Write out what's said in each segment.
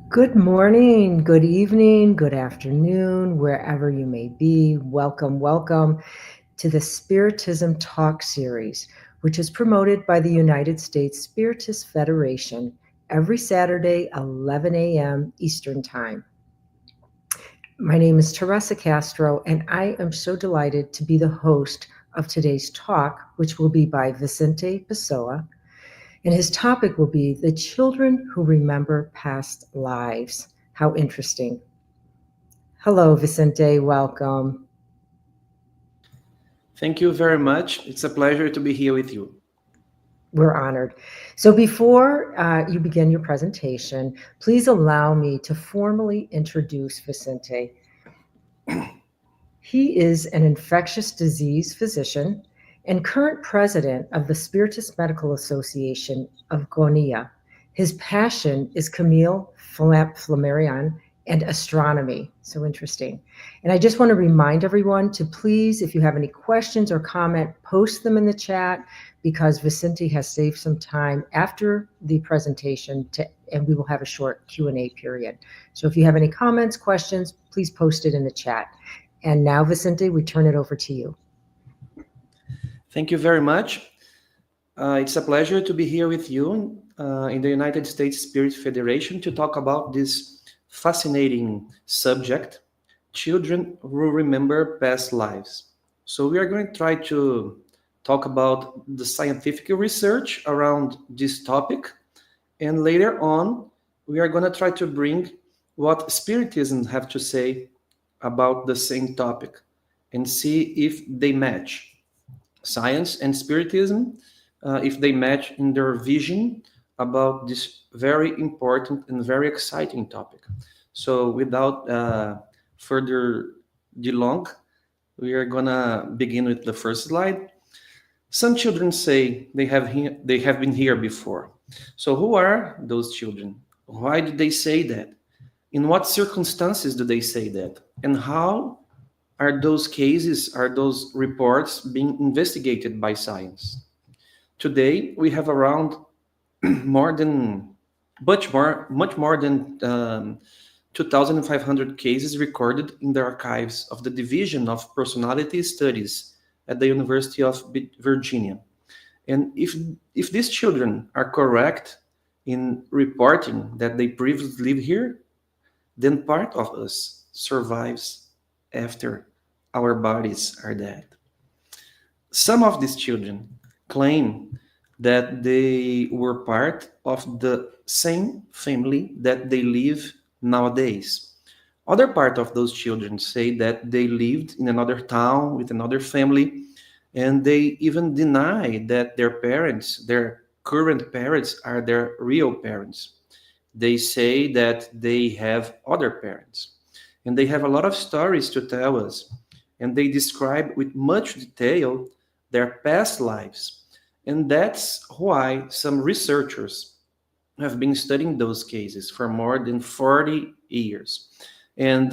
Good morning, good evening, good afternoon, wherever you may be. Welcome to the Spiritism Talk Series, which is promoted by the United States Spiritist Federation every Saturday, 11 a.m. Eastern Time. My name is Teresa Castro, and I am so delighted to be the host of today's talk, which will be by Vicente Pessoa. And his topic will be the children who remember past lives. How interesting. Hello, Vicente. Welcome. Thank you very much. It's a pleasure to be here with you. We're honored. So, before you begin your presentation, please allow me to formally introduce Vicente. He is an infectious disease physician and current president of the Spiritist Medical Association of Goiania. His passion is Camille Flammarion and astronomy. So interesting. And I just want to remind everyone to please, if you have any questions or comment, post them in the chat because Vicente has saved some time after the presentation and we will have a short Q&A period. So if you have any comments, questions, please post it in the chat. And now, Vicente, we turn it over to you. Thank you very much. It's a pleasure to be here with you in the United States Spirit Federation to talk about this fascinating subject, children who remember past lives. So we are going to try to talk about the scientific research around this topic. And later on, we are going to try to bring what Spiritism have to say about the same topic and see if they match science and spiritism, if they match in their vision about this very important and very exciting topic. So without further delong, we are gonna begin with the first slide. Some children say they have been here before. So who are those children? Why do they say that? In what circumstances do they say that? And how are those cases, are those reports being investigated by science? Today, we have around more than, much more than 2,500 cases recorded in the archives of the Division of Personality Studies at the University of Virginia. And if these children are correct in reporting that they previously lived here, then part of us survives after our bodies are dead. Some of these children claim that they were part of the same family that they live nowadays. Other part of those children say that they lived in another town with another family, and they even deny that their parents, their current parents, are their real parents. They say that they have other parents. And they have a lot of stories to tell us. And they describe with much detail their past lives. And that's why some researchers have been studying those cases for more than 40 years. And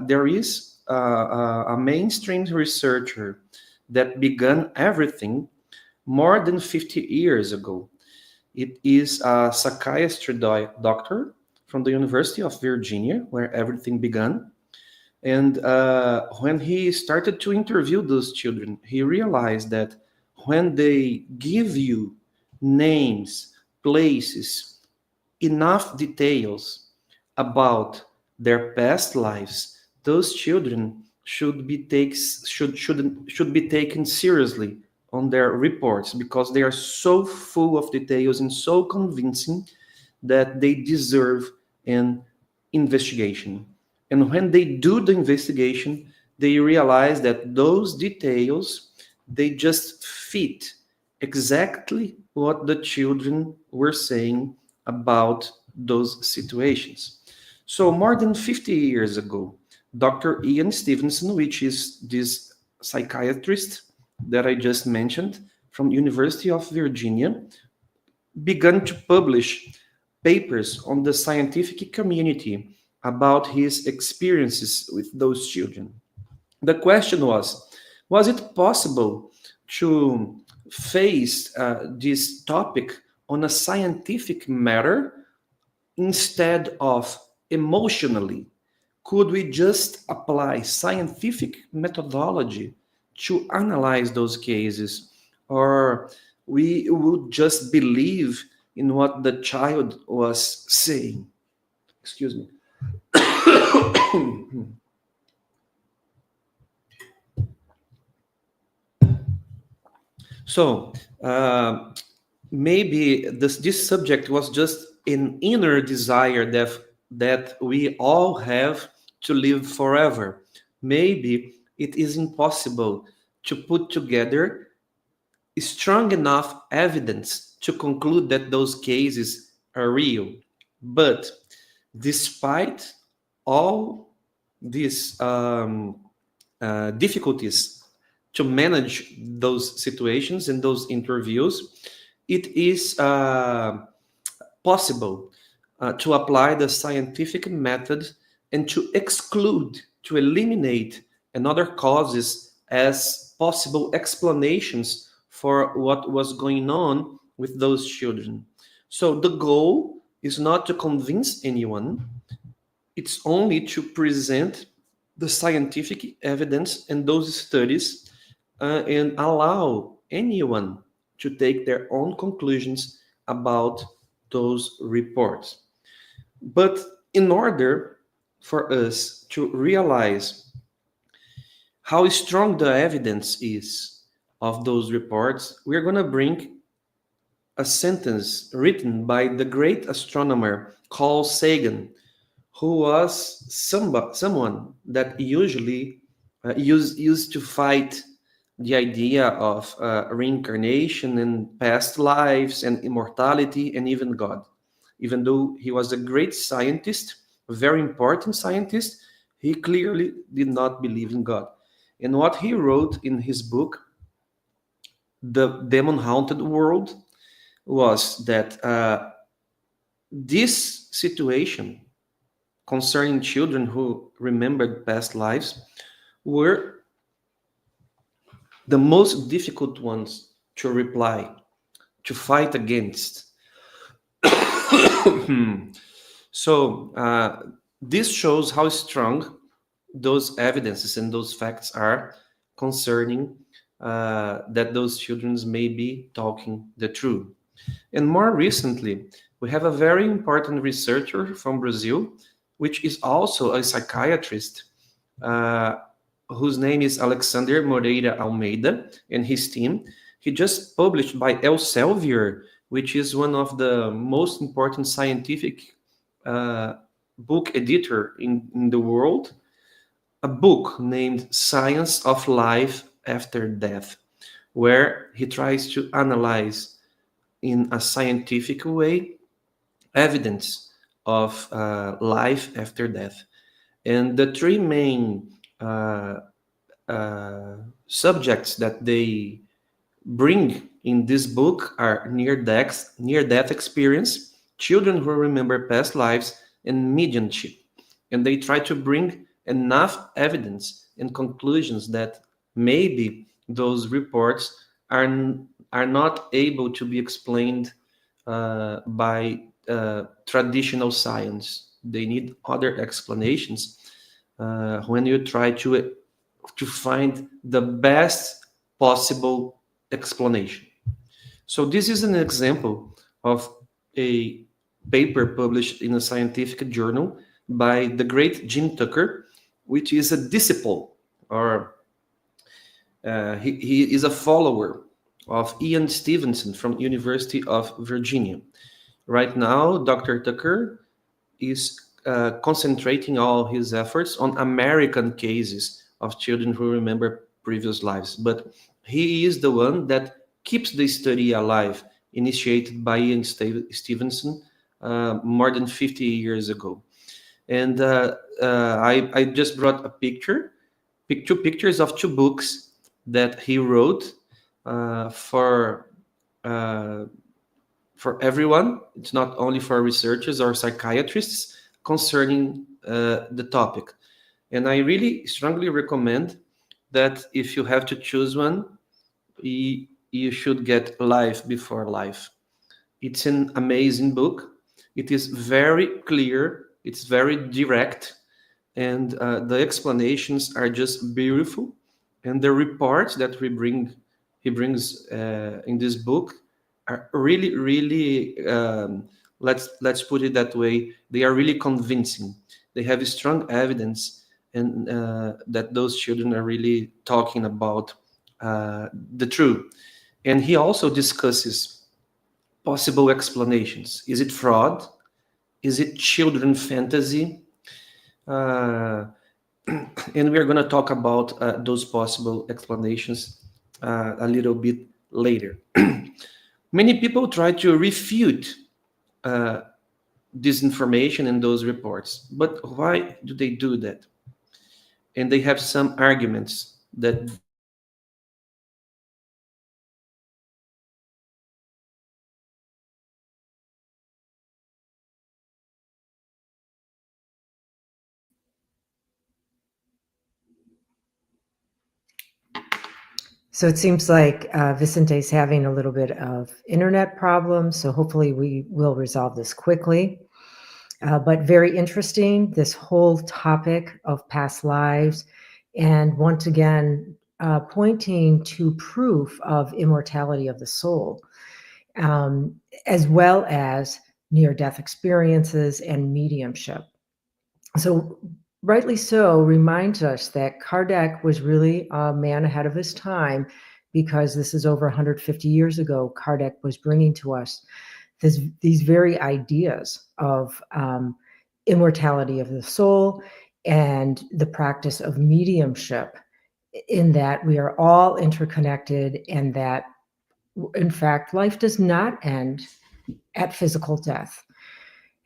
there is a mainstream researcher that began everything more than 50 years ago. It is a psychiatry doctor from the University of Virginia, where everything began. And when he started to interview those children, he realized that when they give you names, places, enough details about their past lives, those children should be taken seriously on their reports because they are so full of details and so convincing that they deserve an investigation. And when they do the investigation, they realize that those details, they just fit exactly what the children were saying about those situations. So more than 50 years ago, Dr. Ian Stevenson, which is this psychiatrist that I just mentioned from University of Virginia, began to publish papers on the scientific community about his experiences with those children. The question was it possible to face this topic on a scientific matter instead of emotionally? Could we just apply scientific methodology to analyze those cases? Or we would just believe in what the child was saying? Excuse me. So, maybe this subject was just an inner desire that we all have to live forever. Maybe it is impossible to put together strong enough evidence to conclude that those cases are real. But despite all these difficulties to manage those situations and those interviews, it is possible to apply the scientific method and to exclude, to eliminate another causes as possible explanations for what was going on with those children. So the goal is not to convince anyone, it's only to present the scientific evidence and those studies and allow anyone to take their own conclusions about those reports. But in order for us to realize how strong the evidence is of those reports, we're going to bring a sentence written by the great astronomer Carl Sagan, who was someone that usually used to fight the idea of reincarnation and past lives and immortality and even God. Even though he was a great scientist, a very important scientist, he clearly did not believe in God. And what he wrote in his book, The Demon Haunted World, was that this situation concerning children who remembered past lives were the most difficult ones to reply, to fight against. So, this shows how strong those evidences and those facts are concerning that those children may be talking the truth. And more recently, we have a very important researcher from Brazil, which is also a psychiatrist, uh, whose name is Alexander Moreira Almeida, and his team. He just published by Elsevier, which is one of the most important scientific uh, book editor in the world, a book named Science of Life After Death, where he tries to analyze in a scientific way evidence of life after death. And the three main uh, subjects that they bring in this book are near death experience, children who remember past lives, and mediumship. And they try to bring enough evidence and conclusions that maybe those reports are not able to be explained by traditional science. They need other explanations when you try to find the best possible explanation. So this is an example of a paper published in a scientific journal by the great Jim Tucker, which is a disciple, or he is a follower of Ian Stevenson from University of Virginia. Right now, Dr. Tucker is concentrating all his efforts on American cases of children who remember previous lives. But he is the one that keeps the study alive, initiated by Ian Stevenson more than 50 years ago. And I just brought a two pictures of two books that he wrote for uh, for everyone. It's not only for researchers or psychiatrists concerning the topic. And I really strongly recommend that if you have to choose one, you should get Life Before Life. It's an amazing book. It is very clear, it's very direct, and the explanations are just beautiful. And the reports that he brings in this book are really, really, let's put it that way, they are really convincing. They have strong evidence, and that those children are really talking about the truth. And he also discusses possible explanations. Is it fraud? Is it children fantasy? Uh, and we are going to talk about those possible explanations a little bit later. Many people try to refute uh, this information in those reports, but why do they do that? And they have some arguments that So it seems like Vicente's having a little bit of internet problems, so hopefully we will resolve this quickly. But very interesting, this whole topic of past lives, and once again, pointing to proof of immortality of the soul, um, as well as near-death experiences and mediumship. So rightly so, reminds us that Kardec was really a man ahead of his time, because this is over 150 years ago. Kardec was bringing to us these very ideas of immortality of the soul and the practice of mediumship, in that we are all interconnected, and that, in fact, life does not end at physical death,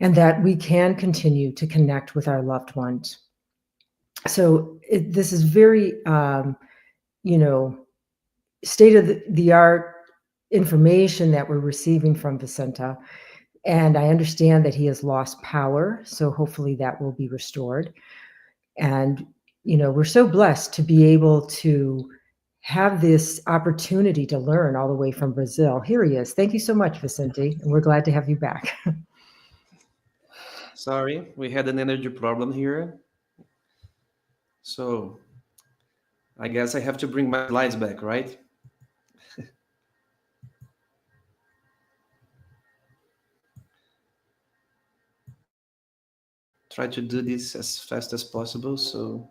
and that we can continue to connect with our loved ones. So this is very, you know, state of the art information that we're receiving from Vicente. And I understand that he has lost power, so hopefully that will be restored. And, we're so blessed to be able to have this opportunity to learn all the way from Brazil. Here he is. Thank you so much, Vicente, and we're glad to have you back. sorry, we had an energy problem here. So I guess I have to bring my slides back, right? Try to do this as fast as possible so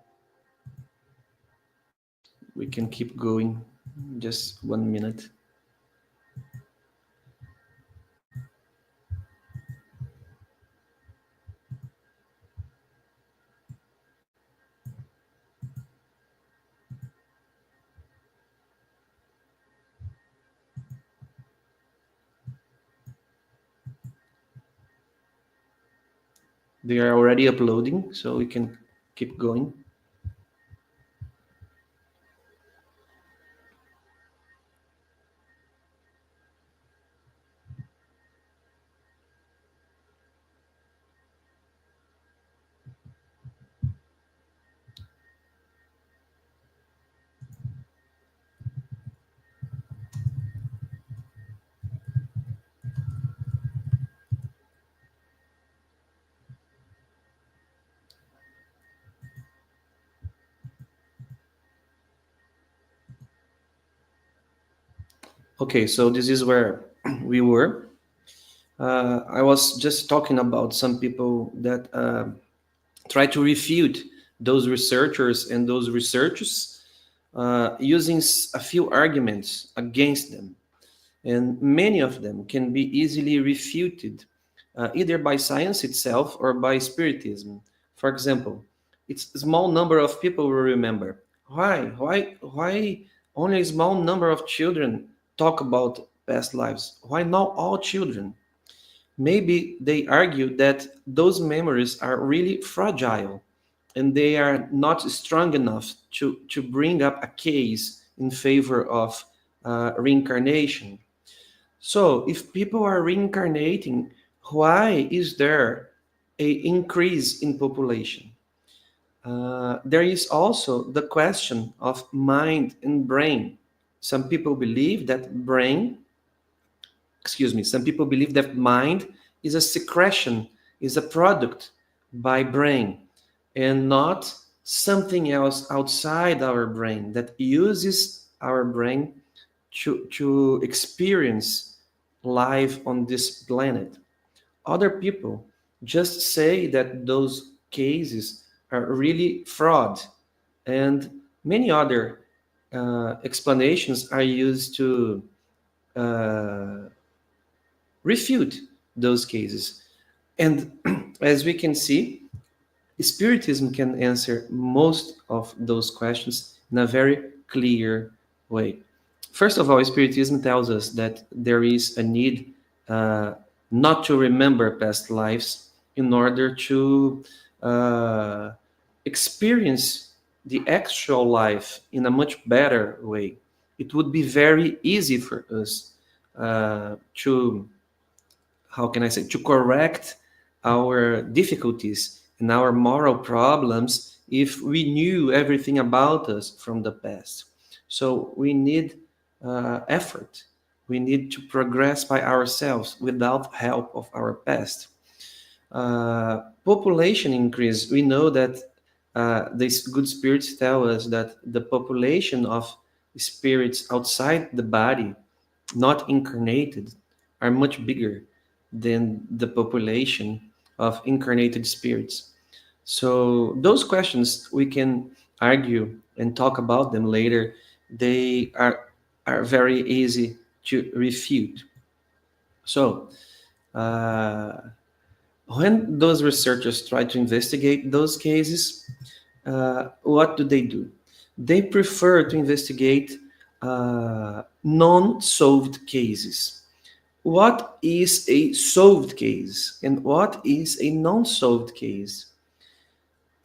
we can keep going. Just 1 minute. They are already uploading, so we can keep going. Okay, so this is where we were. I was just talking about some people that try to refute those researchers and those researchers using a few arguments against them. And many of them can be easily refuted, either by science itself or by spiritism. For example, it's a small number of people will remember. Why only a small number of children talk about past lives? Why not all children? Maybe they argue that those memories are really fragile and they are not strong enough to bring up a case in favor of reincarnation. So, if people are reincarnating, why is there a increase in population? There is also the question of mind and brain. Some people believe that brain, excuse me, some people believe that mind is a secretion, is a product by brain, and not something else outside our brain that uses our brain to experience life on this planet. Other people just say that those cases are really fraud, and many other explanations are used to uh, refute those cases. And as we can see, Spiritism can answer most of those questions in a very clear way. First of all, Spiritism tells us that there is a need uh, not to remember past lives in order to uh, experience the actual life in a much better way. It would be very easy for us to, how can I say, to correct our difficulties and our moral problems if we knew everything about us from the past. So we need effort. We need to progress by ourselves without help of our past. Population increase. We know that these good spirits tell us that the population of spirits outside the body, not incarnated, are much bigger than the population of incarnated spirits. So those questions we can argue and talk about them later. They are very easy to refute. So uh, when those researchers try to investigate those cases, what do? They prefer to investigate non-solved cases. What is a solved case and what is a non-solved case?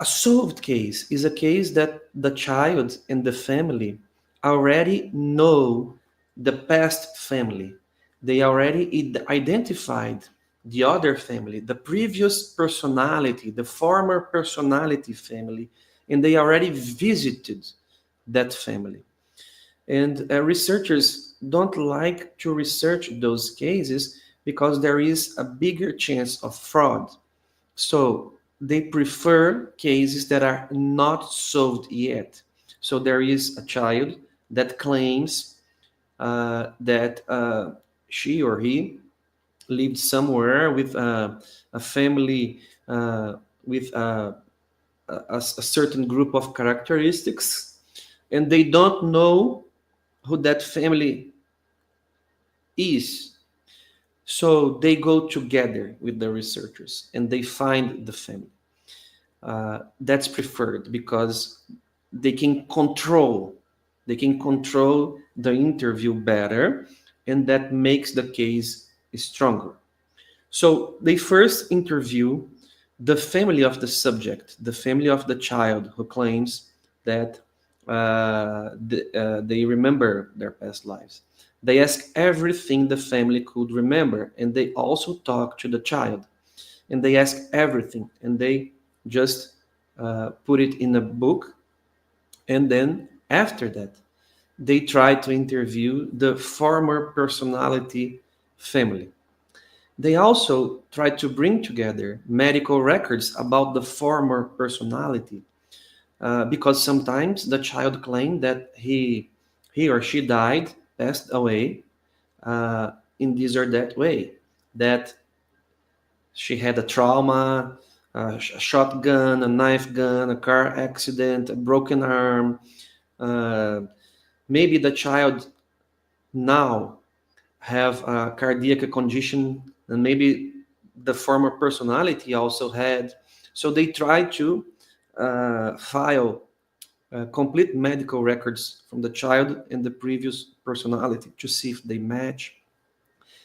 A solved case is a case that the child and the family already know the past family. They already identified the other family, the previous personality, the former personality family, and they already visited that family. And researchers don't like to research those cases because there is a bigger chance of fraud. So they prefer cases that are not solved yet. So there is a child that claims that she or he lived somewhere with a family with a certain group of characteristics, and they don't know who that family is. So they go together with the researchers and they find the family. That's preferred because they can control the interview better, and that makes the case stronger. So they first interview the family of the subject, the family of the child who claims that they remember their past lives. They ask everything the family could remember, and they also talk to the child, and they ask everything, and they just put it in a book, and then after that, they try to interview the former personality family. They also try to bring together medical records about the former personality, because sometimes the child claimed that he or she died, passed away in this or that way, that she had a trauma, a shotgun, a knife gun, a car accident, a broken arm. Uh, Maybe the child now have a cardiac condition, and maybe the former personality also had. So they try to file complete medical records from the child and the previous personality to see if they match.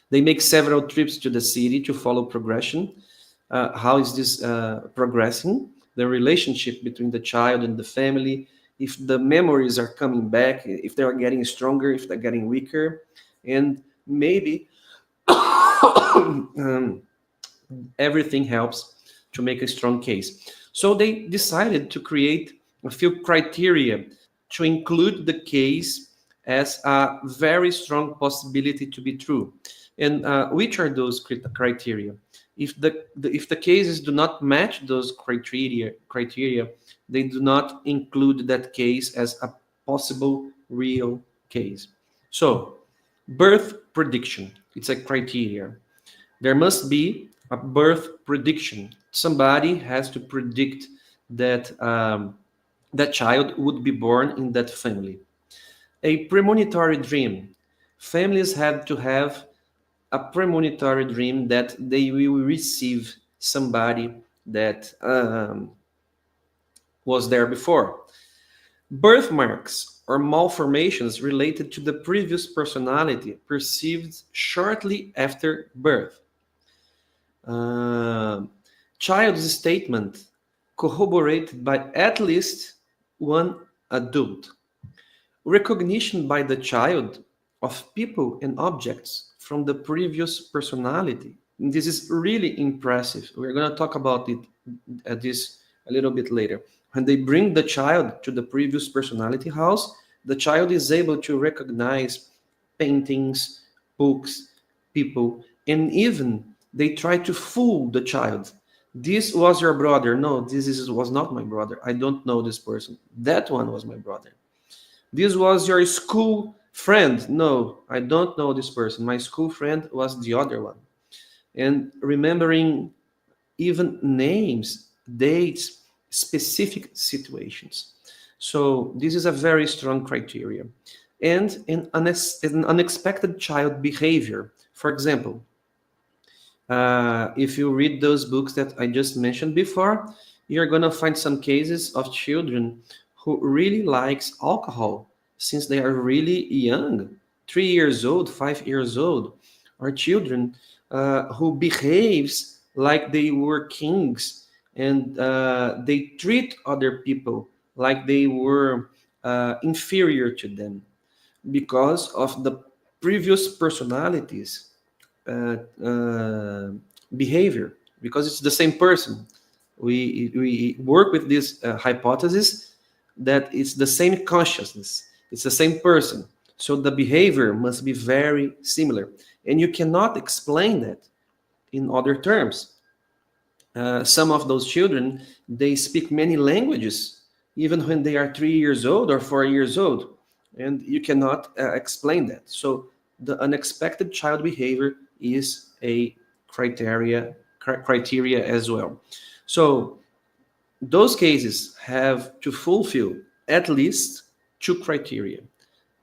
They make several trips to the city to follow progression. How is this progressing? The relationship between the child and the family, if the memories are coming back, if they are getting stronger, if they're getting weaker, and maybe um, everything helps to make a strong case. So they decided to create a few criteria to include the case as a very strong possibility to be true. And which are those criteria? If the cases do not match those criteria, they do not include that case as a possible real case. So, birth prediction, it's a criteria. There must be a birth prediction. Somebody has to predict that that child would be born in that family. A premonitory dream. Families have to have a premonitory dream that they will receive somebody that was there before. Birthmarks or malformations related to the previous personality perceived shortly after birth. Um, Child's statement corroborated by at least one adult. Recognition by the child of people and objects from the previous personality. This is really impressive. We're going to talk about it at this a little bit later. When they bring the child to the previous personality house, the child is able to recognize paintings, books, people, and even they try to fool the child. This was your brother. No, was not my brother. I don't know this person. That one was my brother. This was your school friend. No, I don't know this person. My school friend was the other one. And remembering even names, dates, specific situations. So this is a very strong criteria. And an unexpected child behavior. For example, if you read those books that I just mentioned before, you're going to find some cases of children who really likes alcohol since they are really young, 3 years old, 5 years old, or children who behaves like they were kings and they treat other people like they were inferior to them because of the previous personalities uh, uh, behavior, because it's the same person. We work with this hypothesis that it's the same consciousness, it's the same person. So the behavior must be very similar, and you cannot explain that in other terms. Some of those children, they speak many languages even when they are 3 years old or 4 years old, and you cannot explain that. So the unexpected child behavior is a criteria as well. So those cases have to fulfill at least two criteria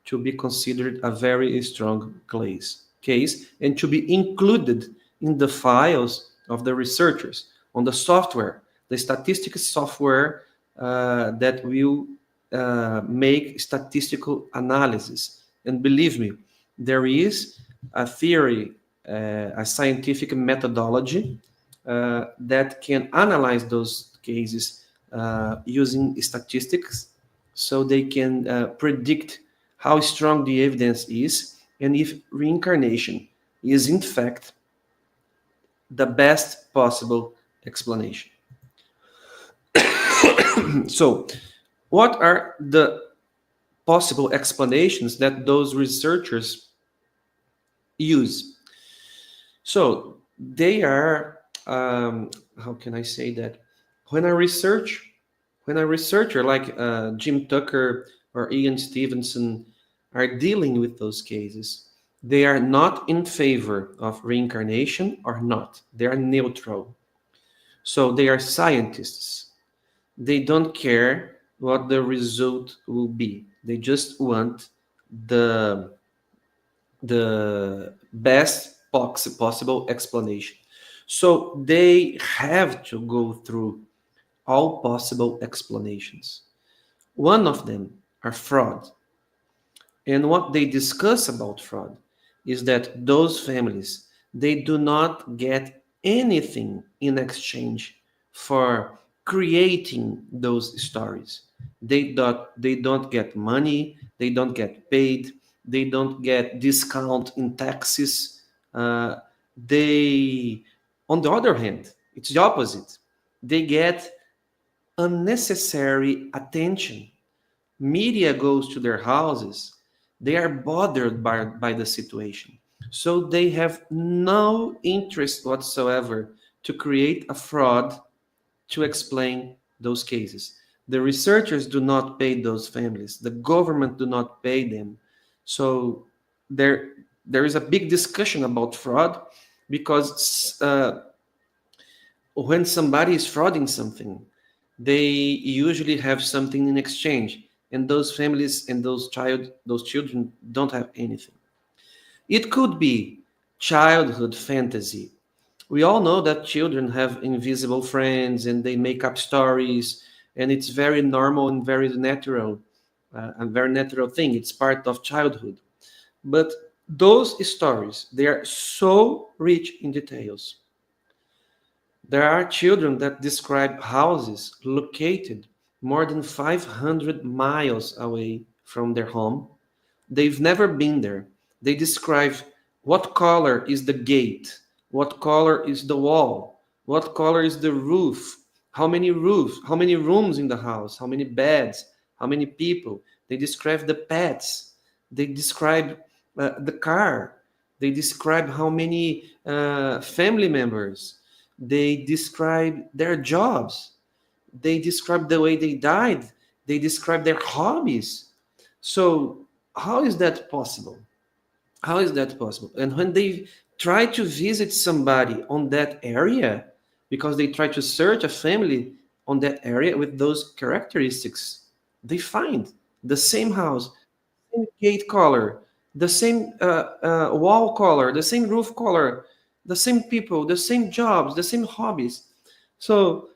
to be considered a very strong case and to be included in the files of the researchers on the software, the statistical software that will make statistical analysis. And believe me, there is a theory, a scientific methodology that can analyze those cases using statistics, so they can predict how strong the evidence is and if reincarnation is in fact the best possible explanation. So, what are the possible explanations that those researchers use? So, they are, how can I say that? When a researcher like Jim Tucker or Ian Stevenson are dealing with those cases, they are not in favor of reincarnation or not. They are neutral. So they are scientists. They don't care what the result will be. They just want the best possible explanation. So they have to go through all possible explanations. One of them are fraud. And what they discuss about fraud is that those families, they do not get anything in exchange for creating those stories. They don't get money, they don't get paid, they don't get discount in taxes. Uh, they, on the other hand, it's the opposite. They get unnecessary attention. Media goes to their houses. They are bothered by the situation. So they have no interest whatsoever to create a fraud to explain those cases. The researchers do not pay those families. The government do not pay them. So there, there is a big discussion about fraud because when somebody is frauding something, they usually have something in exchange, and those families and those children don't have anything. It could be childhood fantasy. We all know that children have invisible friends and they make up stories, and it's very normal and very natural, a very natural thing. It's part of childhood. But those stories, they are so rich in details. There are children that describe houses located more than 500 miles away from their home. They've never been there. They describe what color is the gate, what color is the wall, what color is the roof, how many rooms in the house, how many beds, how many people. They describe the pets. They describe the car. They describe how many family members. They describe their jobs. They describe the way they died. They describe their hobbies. So how is that possible? How is that possible? And when they try to visit somebody on that area, because they try to search a family on that area with those characteristics, they find the same house, same gate color, the same wall color, the same roof color, the same people, the same jobs, the same hobbies. So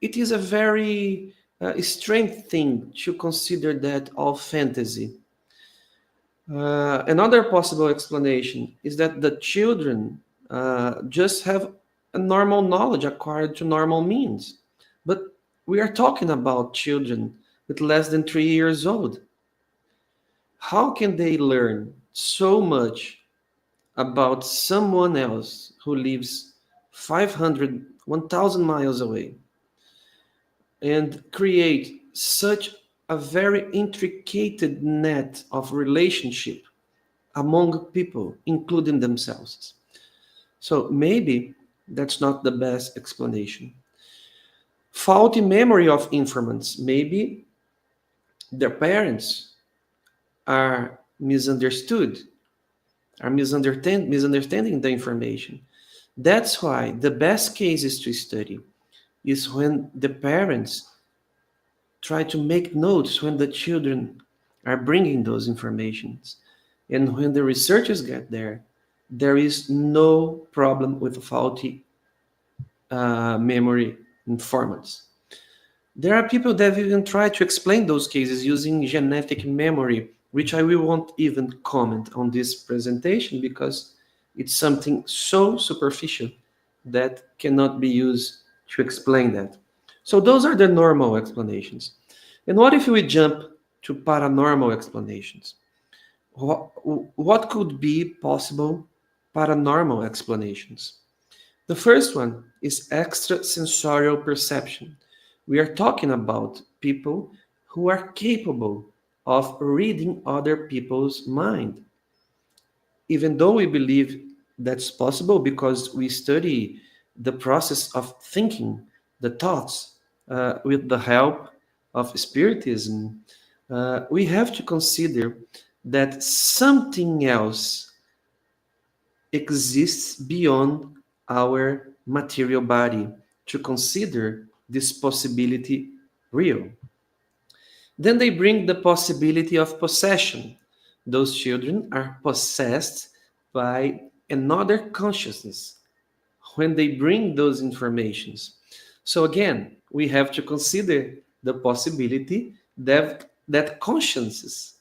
it is a very strange thing to consider that all fantasy. Another possible explanation is that the children just have a normal knowledge acquired to normal means. But we are talking about children with less than 3 years old. How can they learn so much about someone else who lives 500, 1,000 miles away and create such a very intricate net of relationship among people, including themselves? So maybe that's not the best explanation. Faulty memory of informants. Maybe their parents are misunderstood, are misunderstanding the information. That's why the best cases to study is when the parents try to make notes when the children are bringing those informations. And when the researchers get there, there is no problem with faulty memory informants. There are people that even try to explain those cases using genetic memory, which I will won't even comment on this presentation because it's something so superficial that cannot be used to explain that. So those are the normal explanations. And what if we jump to paranormal explanations? What could be possible paranormal explanations? The first one is extrasensorial perception. We are talking about people who are capable of reading other people's mind. Even though we believe that's possible because we study the process of thinking, the thoughts, with the help of Spiritism, we have to consider that something else exists beyond our material body to consider this possibility real. Then they bring the possibility of possession. Those children are possessed by another consciousness when they bring those informations. So again, we have to consider the possibility that consciousness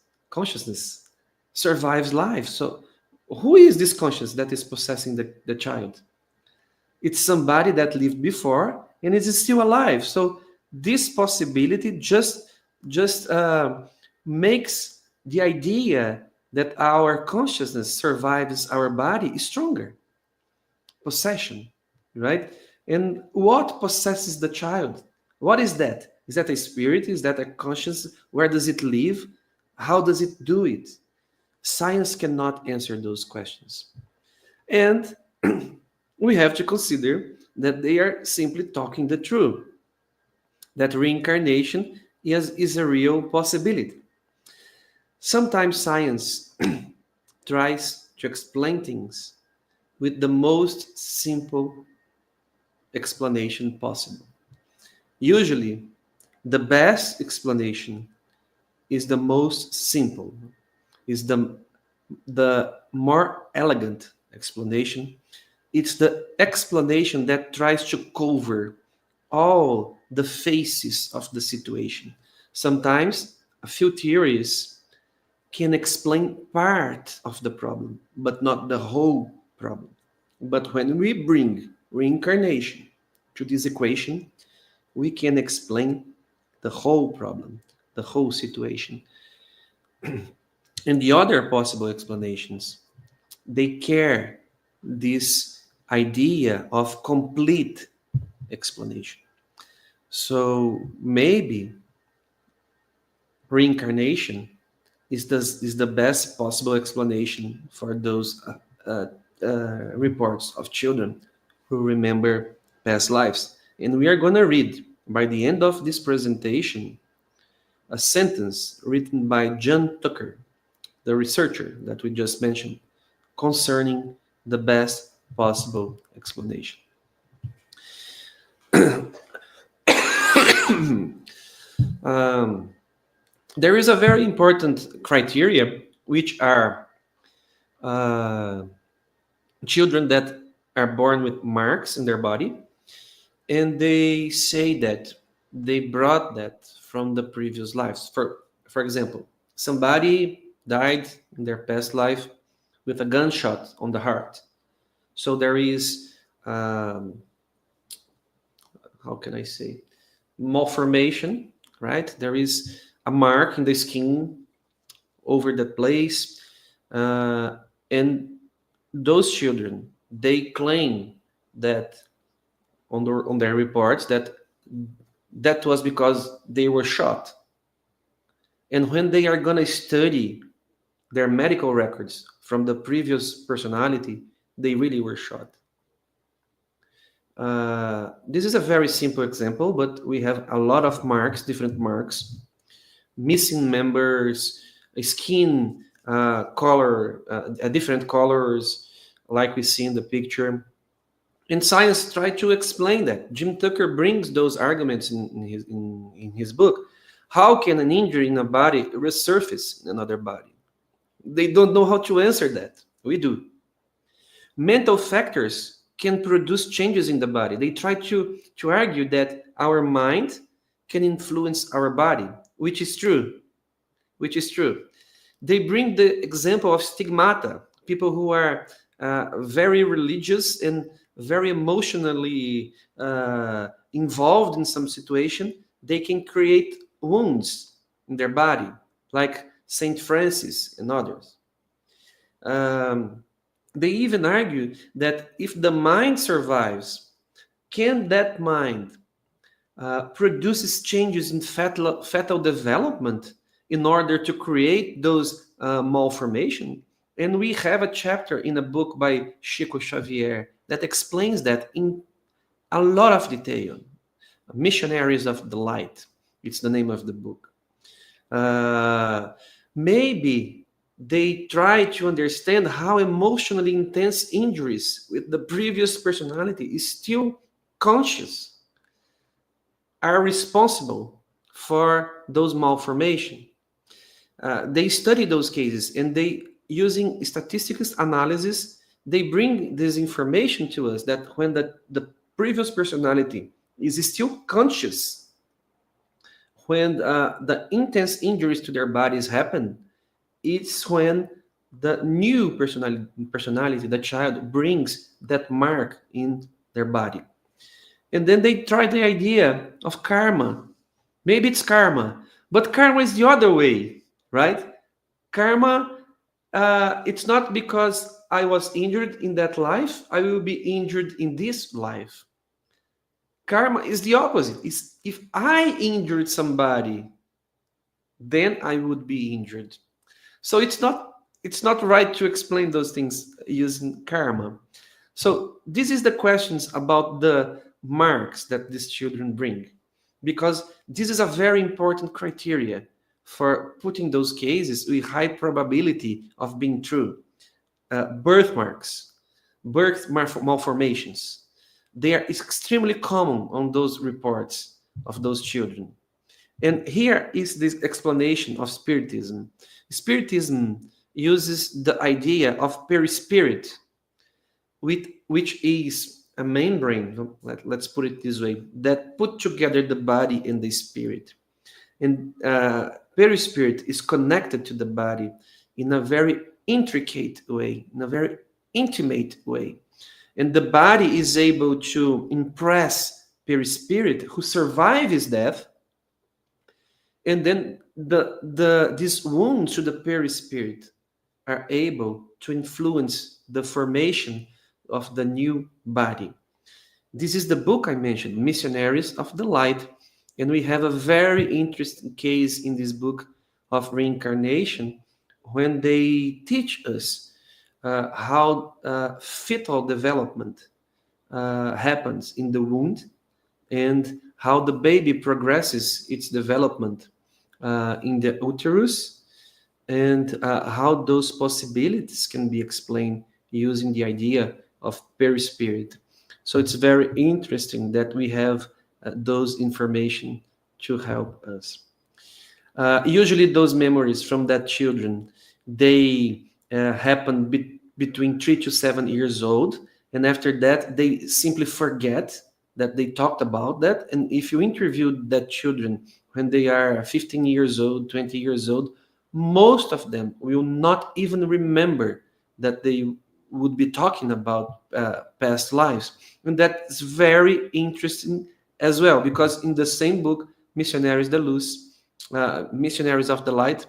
survives life. So who is this conscious that is possessing the child? It's somebody that lived before and is still alive. So this possibility just makes the idea that our consciousness survives our body stronger. Possession, right? And what possesses the child? What is that? Is that a spirit? Is that a consciousness? Where does it live? How does it do it? Science cannot answer those questions. And we have to consider that they are simply talking the truth, that reincarnation is a real possibility. Sometimes science tries to explain things with the most simple explanation possible. Usually, the best explanation is the most simple, is the more elegant explanation. It's the explanation that tries to cover all the faces of the situation. Sometimes a few theories can explain part of the problem, but not the whole problem. But when we bring reincarnation to this equation, we can explain the whole problem, the whole situation. And the other possible explanations, they care this idea of complete explanation. So maybe reincarnation is the best possible explanation for those reports of children who remember past lives. And we are going to read by the end of this presentation a sentence written by John Tucker, the researcher that we just mentioned, concerning the best possible explanation. um, there is a very important criteria, which are uh, children that are born with marks in their body, and they say that they brought that from the previous lives. For example, somebody died in their past life with a gunshot on the heart. So there is, how can I say, malformation, right? There is a mark in the skin over that place, and those children, they claim that on their reports that that was because they were shot. And when they are going to study their medical records from the previous personality, they really were shot. This is a very simple example, but we have a lot of marks, different marks, missing members, skin color, different colors, like we see in the picture. And science tried to explain that. Jim Tucker brings those arguments in his book. How can an injury in a body resurface in another body? They don't know how to answer that. We do. Mental factors can produce changes in the body. They try to argue that our mind can influence our body, which is true. Which is true. They bring the example of stigmata, people who are very religious and very emotionally involved in some situation. They can create wounds in their body, like Saint Francis and others. They even argue that if the mind survives, can that mind produces changes in fetal development in order to create those malformation? And we have a chapter in a book by Chico Xavier that explains that in a lot of detail. Missionaries of the Light, it's the name of the book. Maybe they try to understand how emotionally intense injuries with the previous personality is still conscious are responsible for those malformation. They study those cases, and they, using statistical analysis, they bring this information to us that when the previous personality is still conscious, when the intense injuries to their bodies happen, it's when the new personality, the child, brings that mark in their body. And then they try the idea of karma. Maybe it's karma, but karma is the other way, right? Karma, it's not because I was injured in that life, I will be injured in this life. Karma is the opposite. It's if I injured somebody, then I would be injured. So it's not right to explain those things using karma. So this is the questions about the marks that these children bring, because this is a very important criteria for putting those cases with high probability of being true. Birthmarks, malformations, they are extremely common on those reports of those children. And here is this explanation of Spiritism. Spiritism uses the idea of perispirit, which is a membrane, let's put it this way, that put together the body and the spirit. And perispirit is connected to the body in a very intricate way, in a very intimate way. And the body is able to impress perispirit, who survives his death, and then these wounds to the perispirit are able to influence the formation of the new body. This is the book I mentioned, Missionaries of the Light, and we have a very interesting case in this book of reincarnation when they teach us how fetal development happens in the womb, and how the baby progresses its development in the uterus, and how those possibilities can be explained using the idea of perispirit. So it's very interesting that we have those information to help us. Usually those memories from that children, they happen between 3 to 7 years old, and after that they simply forget that they talked about that. And if you interview that children when they are 15 years old, 20 years old, most of them will not even remember that they would be talking about past lives. And that's very interesting as well, because in the same book, Missionaries de Luz, Missionaries of the Light,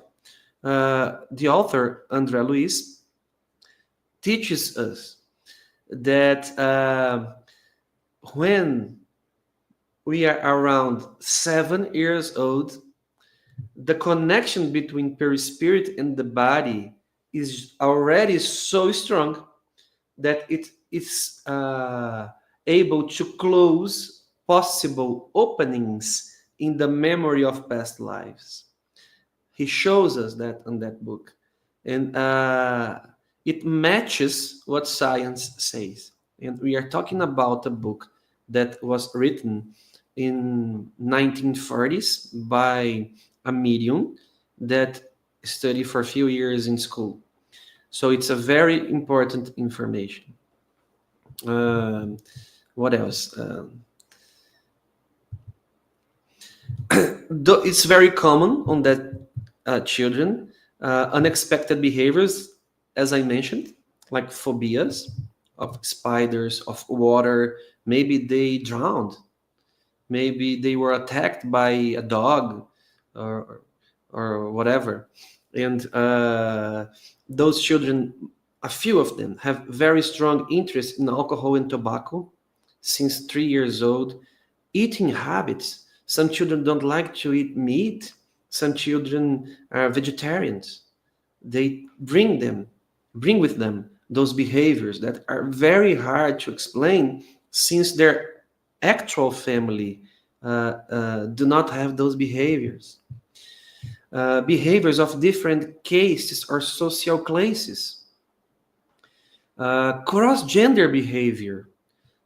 the author, André Luiz, teaches us that when we are around 7 years old, the connection between perispirit and the body is already so strong that it is able to close possible openings in the memory of past lives. He shows us that in that book. And it matches what science says. And we are talking about a book that was written in 1940s by a medium that studied for a few years in school. So it's a very important information. What else? It's very common on that children, unexpected behaviors, as I mentioned, like phobias of spiders, of water. Maybe they drowned. Maybe they were attacked by a dog, or whatever. And those children, a few of them, have very strong interest in alcohol and tobacco since 3 years old. Eating habits. Some children don't like to eat meat. Some children are vegetarians. They bring with them those behaviors that are very hard to explain, since their actual family do not have those behaviors. Behaviors of different castes or social classes. Cross-gender behavior.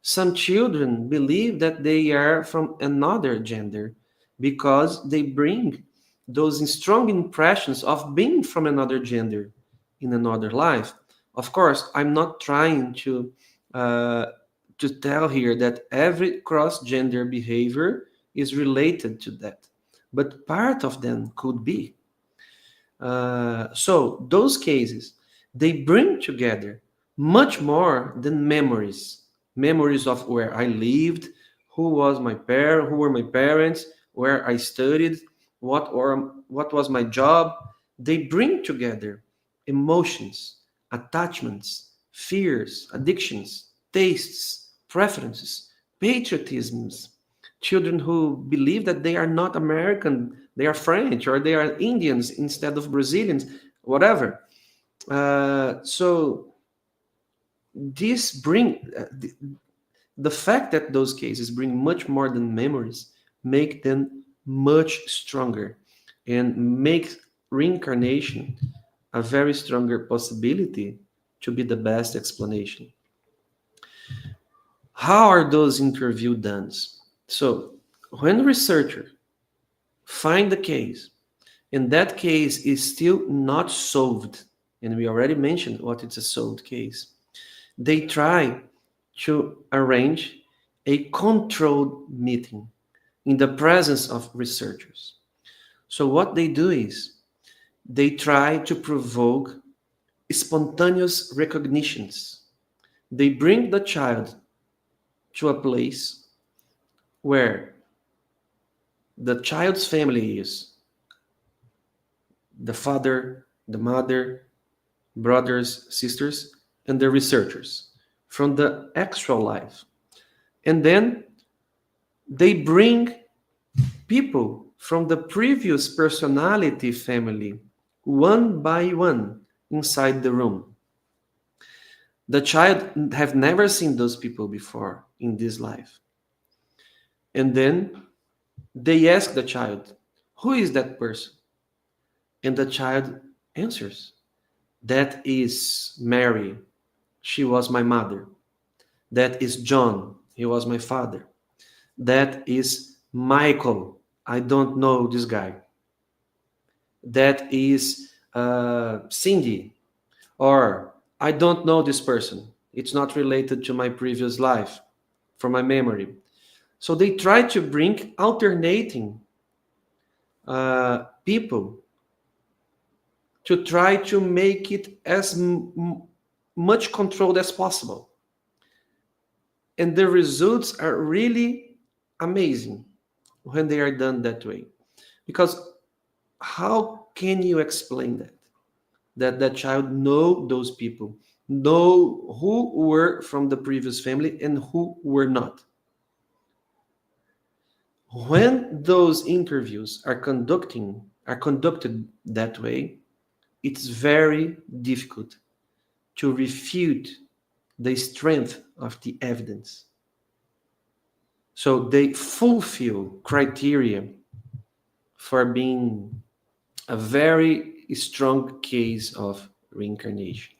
Some children believe that they are from another gender because they bring those strong impressions of being from another gender in another life. Of course, I'm not trying uh, to tell here that every cross-gender behavior is related to that, but part of them could be. So those cases, they bring together much more than memories of where I lived, who were my parents, where I studied, what was my job. They bring together emotions, attachments, fears, addictions, tastes, preferences, patriotisms. Children who believe that they are not American, they are French, or they are Indians instead of Brazilians, whatever. So this bring the fact that those cases bring much more than memories make them much stronger and make reincarnation a very stronger possibility to be the best explanation. How are those interview done? So when researchers find the case and that case is still not solved, and we already mentioned what it's a solved case, they try to arrange a controlled meeting in the presence of researchers. So what they do is they try to provoke spontaneous recognitions. They bring the child to a place where the child's family is the father, the mother, brothers, sisters, and the researchers from the actual life. And then they bring people from the previous personality family one by one inside the room. The child have never seen those people before in this life. And then they ask the child, who is that person? And the child answers, that is Mary. She was my mother. That is John. He was my father. That is Michael. I don't know this guy. That is Cindy. Or I don't know this person. It's not related to my previous life, from my memory. So they try to bring alternating people to try to make it as much controlled as possible. And the results are really amazing when they are done that way. Because how can you explain that? That child know those people, know who were from the previous family and who were not. When those interviews are conducted that way, it's very difficult to refute the strength of the evidence. So they fulfill criteria for being a very strong case of reincarnation.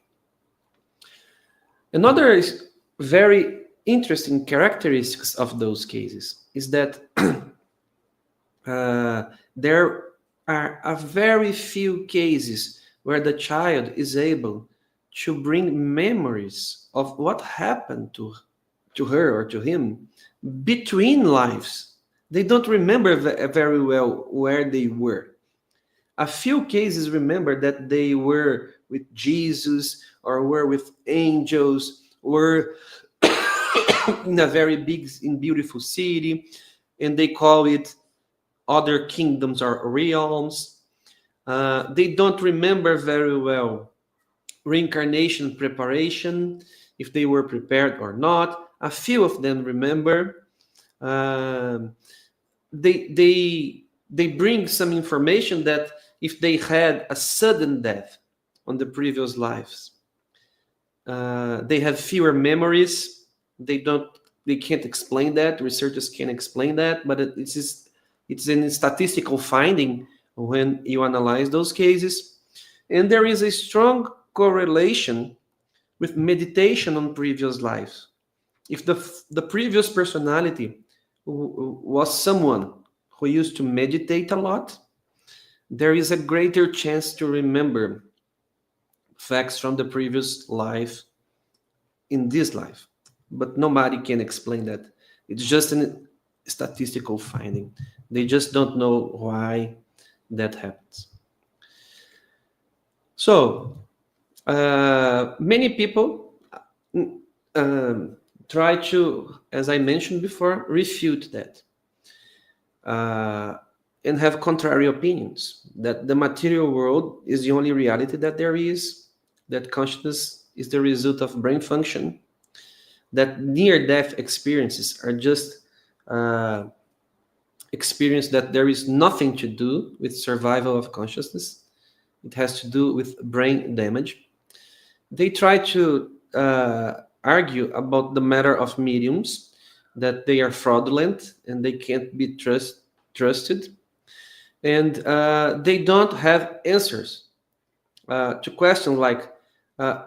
Another very interesting characteristics of those cases is that there are a very few cases where the child is able to bring memories of what happened to her or to him between lives. They don't remember very well where they were. A few cases remember that they were with Jesus or were with angels, were in a very big and beautiful city, and they call it other kingdoms or realms. They don't remember very well reincarnation preparation, if they were prepared or not. A few of them remember. They bring some information that if they had a sudden death on the previous lives, they have fewer memories. They can't explain that. Researchers can't explain that, but it's a statistical finding when you analyze those cases. And there is a strong correlation with meditation on previous lives. If the previous personality was someone who used to meditate a lot, there is a greater chance to remember facts from the previous life in this life. But nobody can explain that. It's just a statistical finding. They just don't know why that happens. So, many people try to, as I mentioned before, refute that and have contrary opinions, that the material world is the only reality that there is, that consciousness is the result of brain function, that near-death experiences are just experience that there is nothing to do with survival of consciousness. It has to do with brain damage. They try to argue about the matter of mediums, that they are fraudulent and they can't be trusted, and they don't have answers to questions like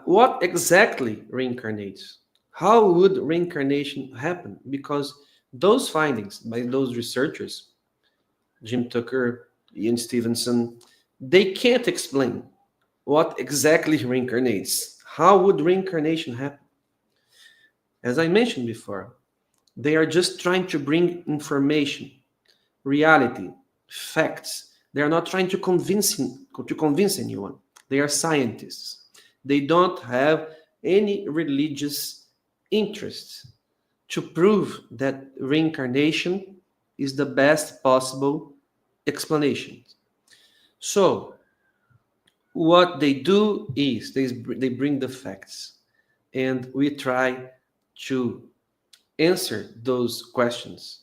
what exactly reincarnates? How would reincarnation happen? Because those findings by those researchers, Jim Tucker, Ian Stevenson, they can't explain what exactly reincarnates. How would reincarnation happen? As I mentioned before, they are just trying to bring information, reality, facts. They are not trying to convince anyone. They are scientists. They don't have any religious interest to prove that reincarnation is the best possible explanation. So, what they do is they bring the facts, and we try to answer those questions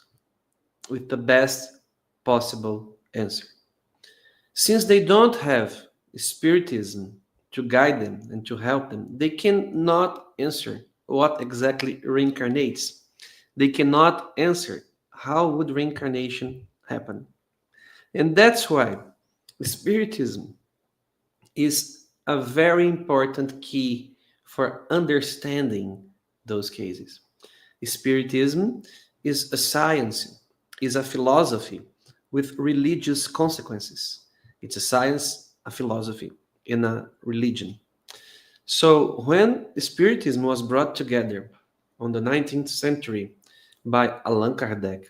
with the best possible answer. Since they don't have spiritism to guide them and to help them, they cannot answer what exactly reincarnates. They cannot answer how would reincarnation happen. And that's why spiritism is a very important key for understanding those cases. Spiritism is a science, is a philosophy with religious consequences. It's a science, a philosophy, and a religion. So when Spiritism was brought together on the 19th century by Allan Kardec,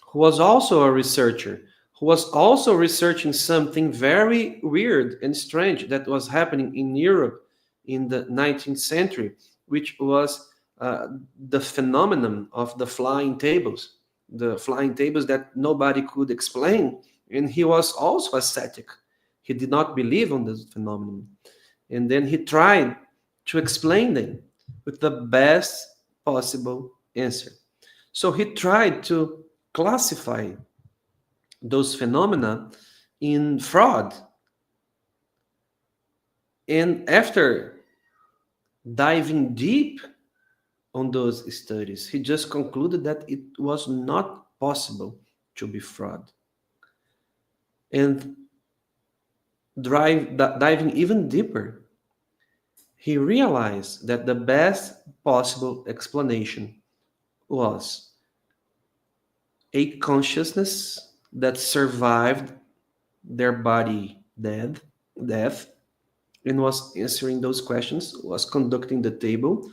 who was also a researcher, who was also researching something very weird and strange that was happening in Europe in the 19th century, which was uh, the phenomenon of the flying tables that nobody could explain. And he was also ascetic. He did not believe on this phenomenon. And then he tried to explain them with the best possible answer. So he tried to classify those phenomena in fraud. And after diving deep on those studies, he just concluded that it was not possible to be fraud. And diving even deeper, he realized that the best possible explanation was a consciousness that survived their body death, and was answering those questions, was conducting the table.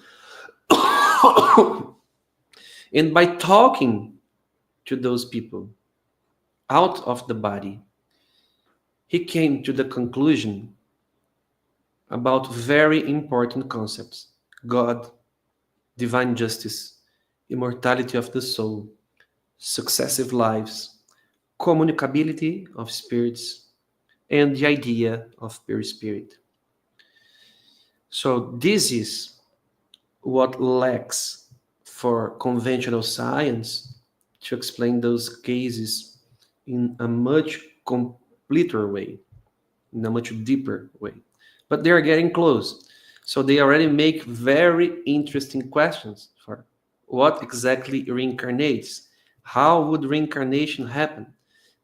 And by talking to those people out of the body, he came to the conclusion about very important concepts: God, divine justice, immortality of the soul, successive lives, communicability of spirits, and the idea of pure spirit. So this is what lacks for conventional science to explain those cases in a much completer way, in a much deeper way. But they are getting close. So they already make very interesting questions for what exactly reincarnates? How would reincarnation happen?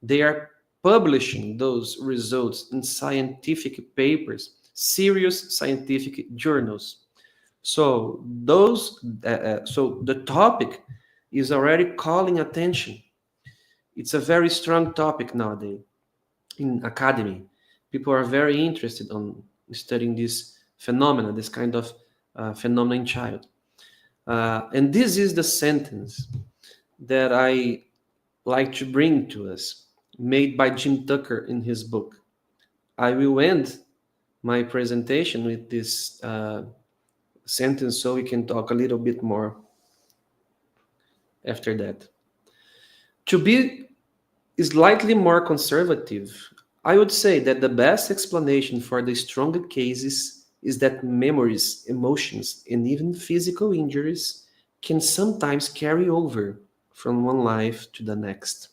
They are publishing those results in scientific papers, serious scientific journals. So the topic is already calling attention. It's a very strong topic nowadays in academy. People are very interested on studying this phenomena, this kind of phenomena in child. And this is the sentence that I like to bring to us, made by Jim Tucker in his book. I will end my presentation with this sentence so we can talk a little bit more after that. To be slightly more conservative, I would say that the best explanation for the stronger cases is that memories, emotions, and even physical injuries can sometimes carry over from one life to the next.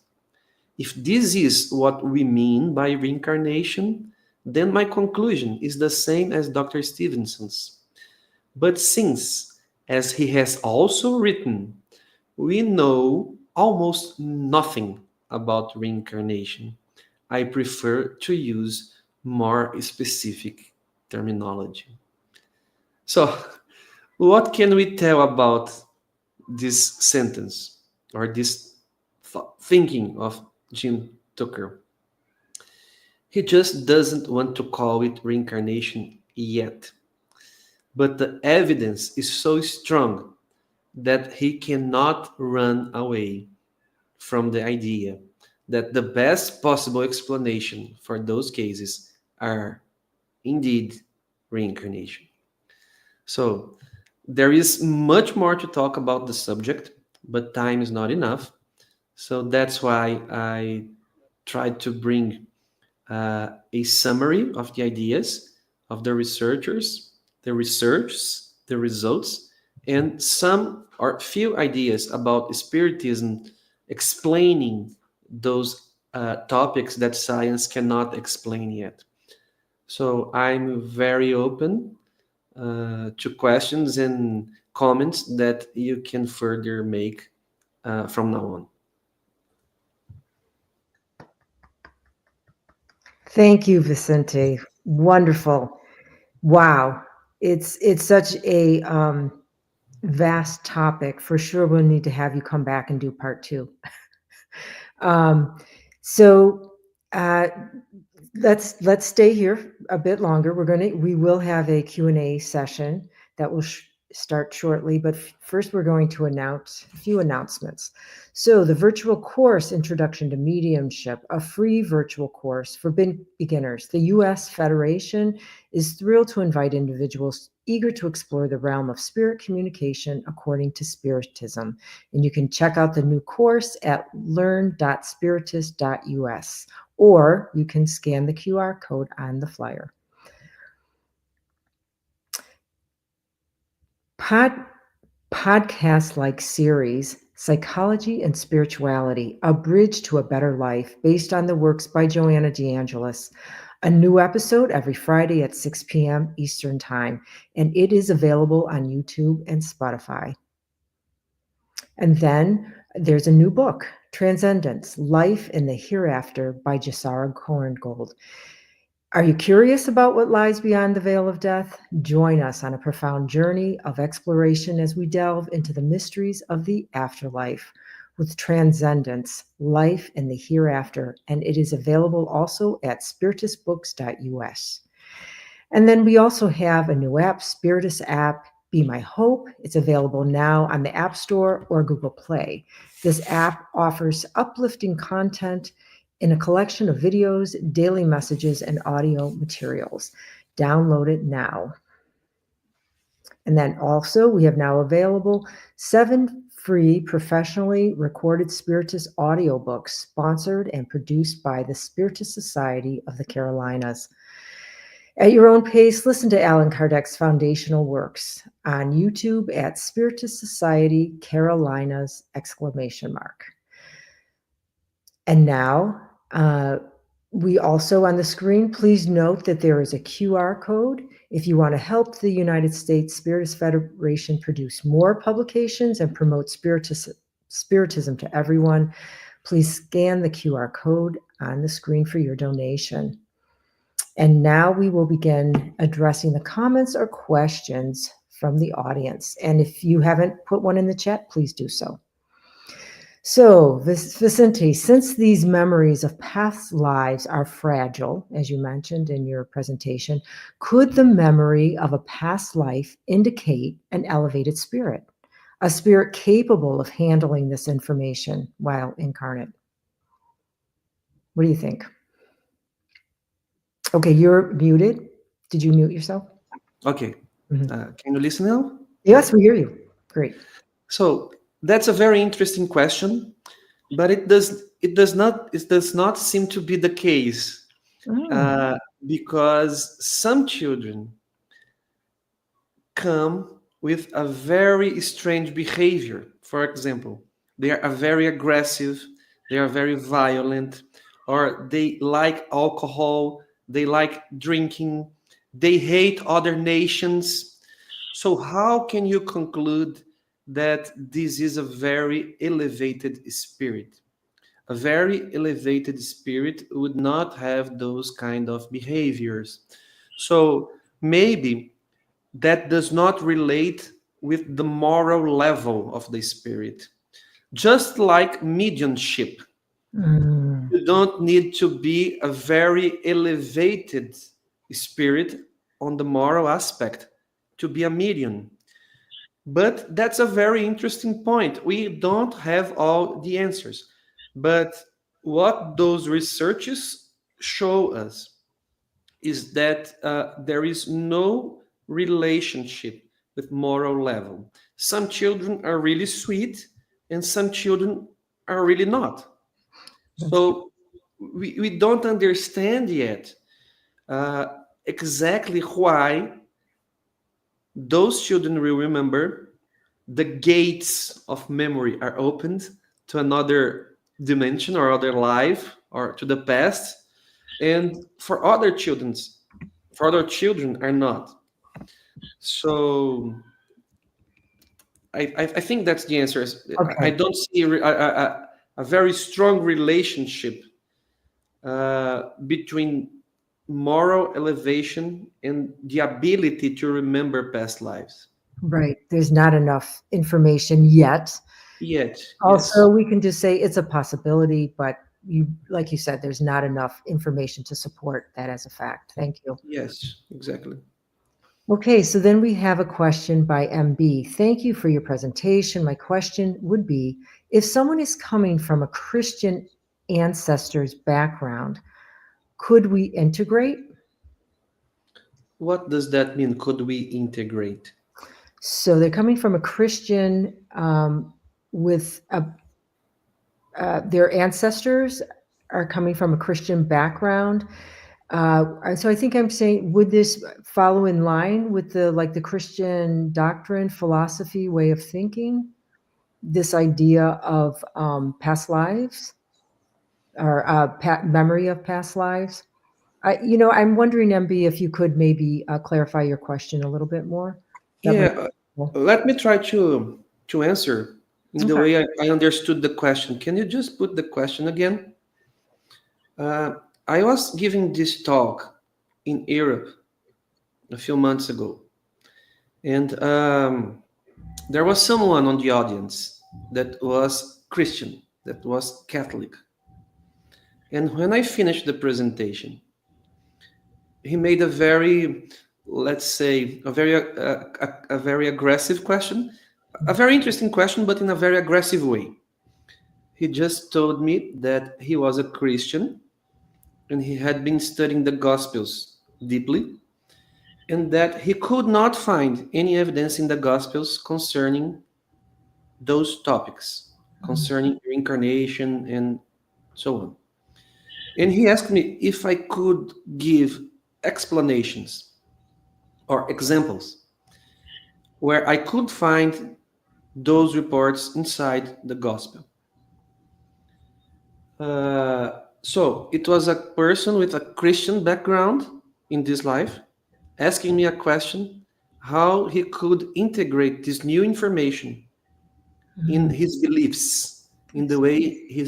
If this is what we mean by reincarnation, then my conclusion is the same as Dr. Stevenson's. But since As he has also written, we know almost nothing about reincarnation. I prefer to use more specific terminology. So, what can we tell about this sentence or this thinking of Jim Tucker? He just doesn't want to call it reincarnation yet. But the evidence is so strong that he cannot run away from the idea that the best possible explanation for those cases are indeed reincarnation. So there is much more to talk about the subject, but time is not enough. So that's why I tried to bring a summary of the ideas of the researchers, the research, the results, and some or few ideas about Spiritism explaining those topics that science cannot explain yet. So I'm very open to questions and comments that you can further make from now on. Thank you, Vicente. Wonderful. Wow. It's such a vast topic. For sure, we'll need to have you come back and do part two. Um, so uh, let's stay here a bit longer. We will have a Q&A session that will start shortly, but first we're going to announce a few announcements. So the virtual course Introduction to Mediumship, a free virtual course for beginners. The U.S. Federation is thrilled to invite individuals eager to explore the realm of spirit communication according to Spiritism. And you can check out the new course at learn.spiritist.us, or you can scan the QR code on the flyer. Podcast-like series, Psychology and Spirituality, A Bridge to a Better Life, based on the works by Joanna DeAngelis. A new episode every Friday at 6 p.m. Eastern Time, and it is available on YouTube and Spotify. And then there's a new book, Transcendence, Life in the Hereafter by Jasara Korngold. Are you curious about what lies beyond the veil of death? Join us on a profound journey of exploration as we delve into the mysteries of the afterlife with Transcendence, Life in the Hereafter, and it is available also at spiritistbooks.us. And then we also have a new app, Spiritist app, Be My Hope. It's available now on the App Store or Google Play. This app offers uplifting content in a collection of videos, daily messages, and audio materials. Download it now. And then also, we have now available 7 free professionally recorded Spiritist audiobooks sponsored and produced by the Spiritist Society of the Carolinas. At your own pace, listen to Allan Kardec's foundational works on YouTube at Spiritist Society Carolinas ! And now, we also on the screen, please note that there is a QR code. If you want to help the United States Spiritist Federation produce more publications and promote Spiritism to everyone, please scan the QR code on the screen for your donation. And now we will begin addressing the comments or questions from the audience. And if you haven't put one in the chat, please do so. So, Vicente, since these memories of past lives are fragile, as you mentioned in your presentation, could the memory of a past life indicate an elevated spirit, a spirit capable of handling this information while incarnate? What do you think? Okay, you're muted. Did you mute yourself? Okay. Can you listen now? Yes, we hear you. Great. So that's a very interesting question, but it does not seem to be the case because some children come with a very strange behavior. For example, they are very aggressive, they are very violent, or they like alcohol, they like drinking, they hate other nations. So how can you conclude that this is a very elevated spirit? A very elevated spirit would not have those kind of behaviors. So maybe that does not relate with the moral level of the spirit. Just like mediumship, Mm, you don't need to be a very elevated spirit on the moral aspect to be a medium. But that's a very interesting point. We don't have all the answers. But what those researches show us is that there is no relationship with moral level. Some children are really sweet, and some children are really not. that's true. So we don't understand yet uh, exactly why those children will remember, the gates of memory are opened to another dimension or other life or to the past, and for other children are not. So I think that's the answer. I Okay. don't see a very strong relationship between moral elevation and the ability to remember past lives. Right. There's not enough information yet. Yet, Also, yes, we can just say it's a possibility, but like you said, there's not enough information to support that as a fact. Thank you. yes, exactly. Okay, so then we have a question by MB. Thank you for your presentation. My question would be, if someone is coming from a Christian ancestor's background, could we integrate? What does that mean? Could we integrate? So they're coming from a Christian with their ancestors are coming from a Christian background. So I think I'm saying, would this follow in line with the Christian doctrine, philosophy, way of thinking? This idea of past lives or memory of past lives. I'm wondering, MB, if you could maybe clarify your question a little bit more. That might Yeah, be helpful. let me try to answer in the Okay. way I understood the question. Can you just put the question again? Uh, I was giving this talk in Europe a few months ago, and there was someone on the audience that was Christian, that was Catholic. And when I finished the presentation, he made a very, let's say, a very aggressive question, a very interesting question, but in a very aggressive way. He just told me that he was a Christian and he had been studying the Gospels deeply, and that he could not find any evidence in the Gospels concerning those topics, concerning reincarnation and so on. And he asked me if I could give explanations or examples where I could find those reports inside the Gospel. So it was a person with a Christian background in this life asking me a question how he could integrate this new information in Mhm. his beliefs, in the way he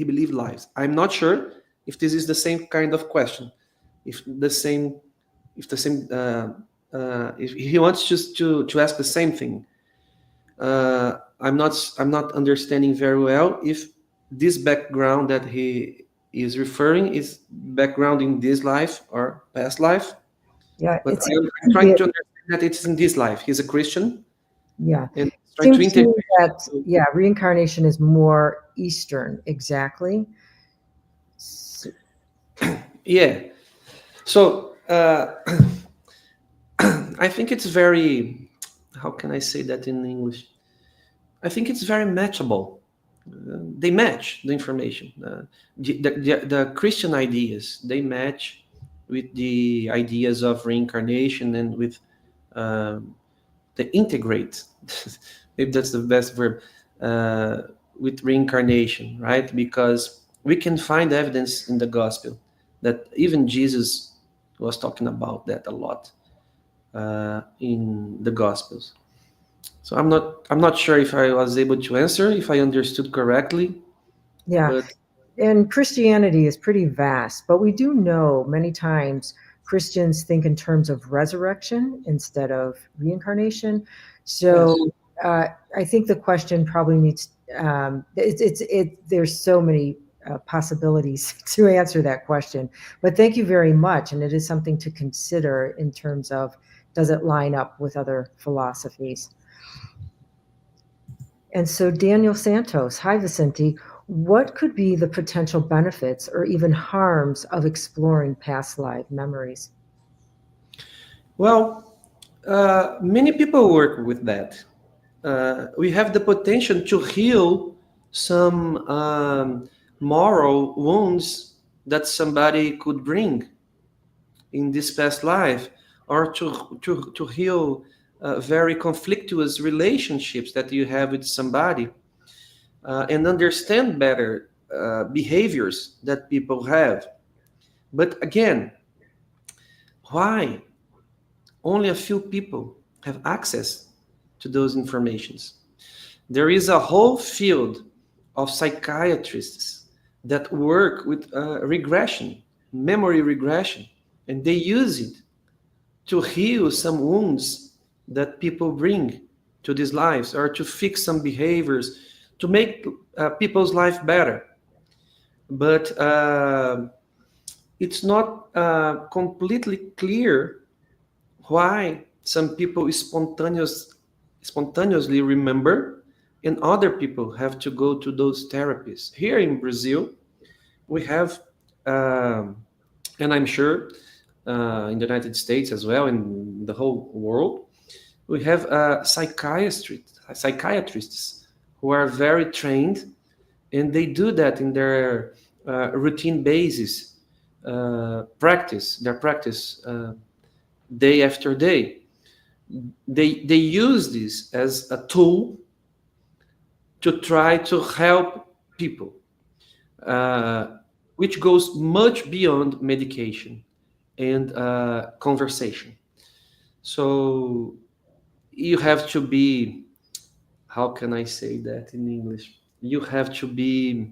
believed lives. I'm not sure if this is the same kind of question, if the same, if the same, if he wants just to ask the same thing. I'm not understanding very well if this background that he is referring is background in this life or past life. Yeah, But it seems I'm to trying be, to understand that it's in this life. He's a Christian yeah. and he's trying to Seems to integrate. me that, yeah, reincarnation is more Eastern, exactly. Yeah. So I think it's very, how can I say that in English? I think it's very matchable. They match the information. The Christian ideas, they match with the ideas of reincarnation and with um, the integrate. Maybe that's the best verb, uh, with reincarnation, right? Because we can find evidence in the gospel that even Jesus was talking about that a lot. in the Gospels. So I'm not sure if I was able to answer, if I understood correctly, Yeah. but And Christianity is pretty vast, but we do know many times Christians think in terms of resurrection instead of reincarnation. yes. So I think the question probably needs there's so many possibilities to answer that question. But thank you very much, and it is something to consider in terms of does it line up with other philosophies. And so, Daniel Santos, hi Vicente, what could be the potential benefits or even harms of exploring past life memories? Well, many people work with that. We have the potential to heal some moral wounds that somebody could bring in this past life, or to heal very conflictuous relationships that you have with somebody, and understand better behaviors that people have. But again, why only a few people have access to those informations? There is a whole field of psychiatrists that work with regression, memory regression, and they use it to heal some wounds that people bring to these lives, or to fix some behaviors, to make people's life better. But it's not completely clear why some people spontaneously remember, and other people have to go to those therapies. Here in Brazil, we have, um, and I'm sure in the United States as well, in the whole world, we have psychiatrists who are very trained, and they do that in their routine basis, their practice day after day. They use this as a tool to try to help people, uh, which goes much beyond medication and conversation. So you have to be, how can I say that in English? You have to be